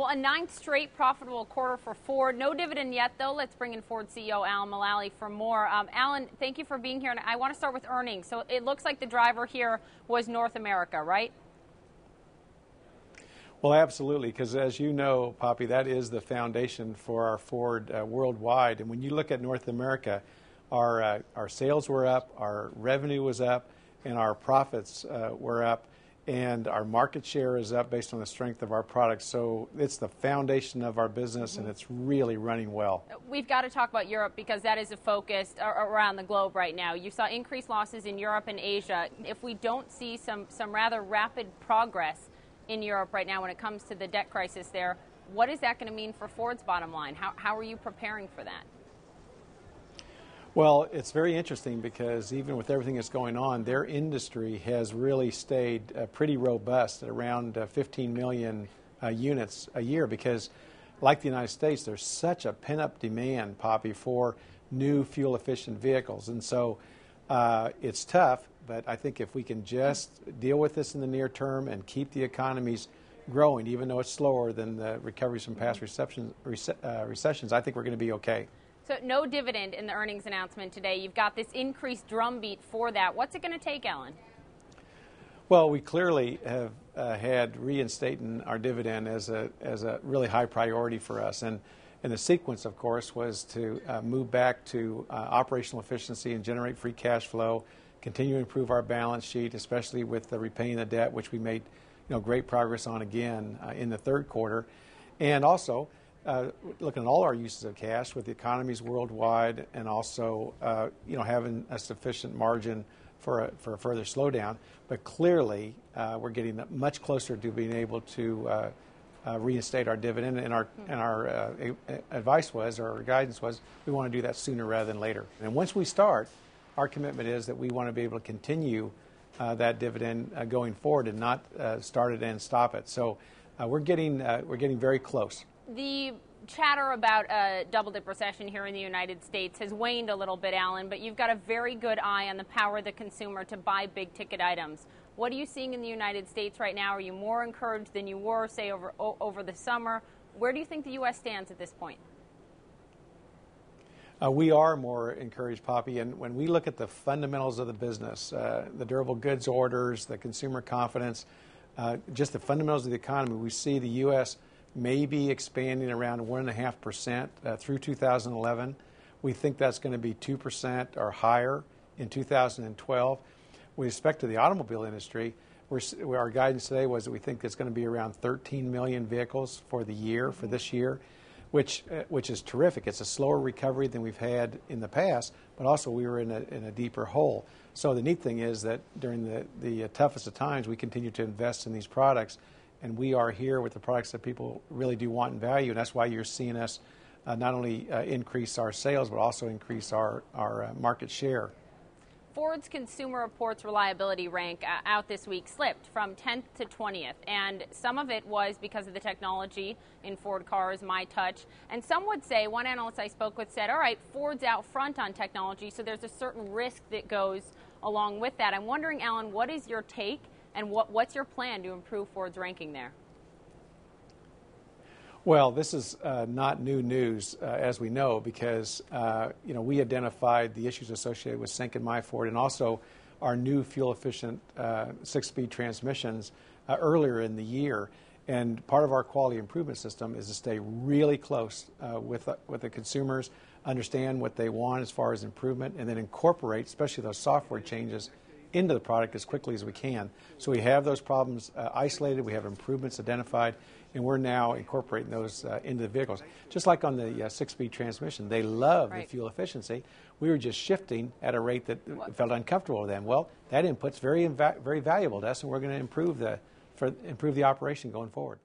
Well, a ninth straight profitable quarter for Ford. No dividend yet, though. Let's bring in Ford CEO Alan Mulally for more. Alan, thank you for being here. And I want to start with earnings. So it looks like the driver here was North America, right? Well, absolutely, because as you know, Poppy, that is the foundation for our Ford worldwide. And when you look at North America, our sales were up, our revenue was up, and our profits were up, and our market share is up based on the strength of our products. So it's the foundation of our business, and it's really running well. We've got to talk about Europe because that is a focus around the globe right now. You saw increased losses in Europe and Asia. If we don't see some rather rapid progress in Europe right now when it comes to the debt crisis there, what is that going to mean for Ford's bottom line? How are you preparing for that? Well, it's very interesting because even with everything that's going on, their industry has really stayed pretty robust at around 15 million units a year because, like the United States, there's such a pent-up demand, Poppy, for new fuel-efficient vehicles. And so it's tough, but I think if we can just deal with this in the near term and keep the economies growing, even though it's slower than the recoveries from past recessions, I think we're going to be okay. So no dividend in the earnings announcement today. You've got this increased drumbeat for that. What's it going to take, Alan? Well, we clearly have had reinstating our dividend as a really high priority for us. And the sequence, of course, was to move back to operational efficiency and generate free cash flow, continue to improve our balance sheet, especially with repaying the debt, which we made great progress on again in the third quarter. And also, looking at all our uses of cash with the economies worldwide and also having a sufficient margin for a further slowdown. But clearly, we're getting much closer to being able to reinstate our dividend. And our advice was, or our guidance was, we want to do that sooner rather than later. And once we start, our commitment is that we want to be able to continue that dividend going forward and not start it and stop it. So we're getting very close. The chatter about a double-dip recession here in the United States has waned a little bit, Alan, but you've got a very good eye on the power of the consumer to buy big-ticket items. What are you seeing in the United States right now? Are you more encouraged than you were, say, over the summer? Where do you think the U.S. stands at this point? We are more encouraged, Poppy, and when we look at the fundamentals of the business, the durable goods orders, the consumer confidence, just the fundamentals of the economy, we see the U.S. may be expanding around 1.5% through 2011. We think that's going to be 2% or higher in 2012. With respect to the automobile industry, our guidance today was that we think it's going to be around 13 million vehicles for the year, for this year, which is terrific. It's a slower recovery than we've had in the past, but also we were in a deeper hole. So the neat thing is that during the toughest of times, we continue to invest in these products. And we are here with the products that people really do want and value, and that's why you're seeing us not only increase our sales, but also increase our market share. Ford's Consumer Reports reliability rank out this week slipped from 10th to 20th, and some of it was because of the technology in Ford cars, My Touch, and some would say, one analyst I spoke with said, all right, Ford's out front on technology, so there's a certain risk that goes along with that. I'm wondering, Alan, what is your take? And what's your plan to improve Ford's ranking there? Well, this is not new news, as we know, because we identified the issues associated with Sync and My Ford and also our new fuel-efficient 6-speed transmissions earlier in the year. And part of our quality improvement system is to stay really close with the consumers, understand what they want as far as improvement, and then incorporate, especially those software changes, into the product as quickly as we can. So we have those problems isolated, we have improvements identified, and we're now incorporating those into the vehicles. Just like on the 6-speed transmission, they love the fuel efficiency. We were just shifting at a rate that felt uncomfortable with them. Well, that input's very valuable to us, and we're going to improve the operation going forward.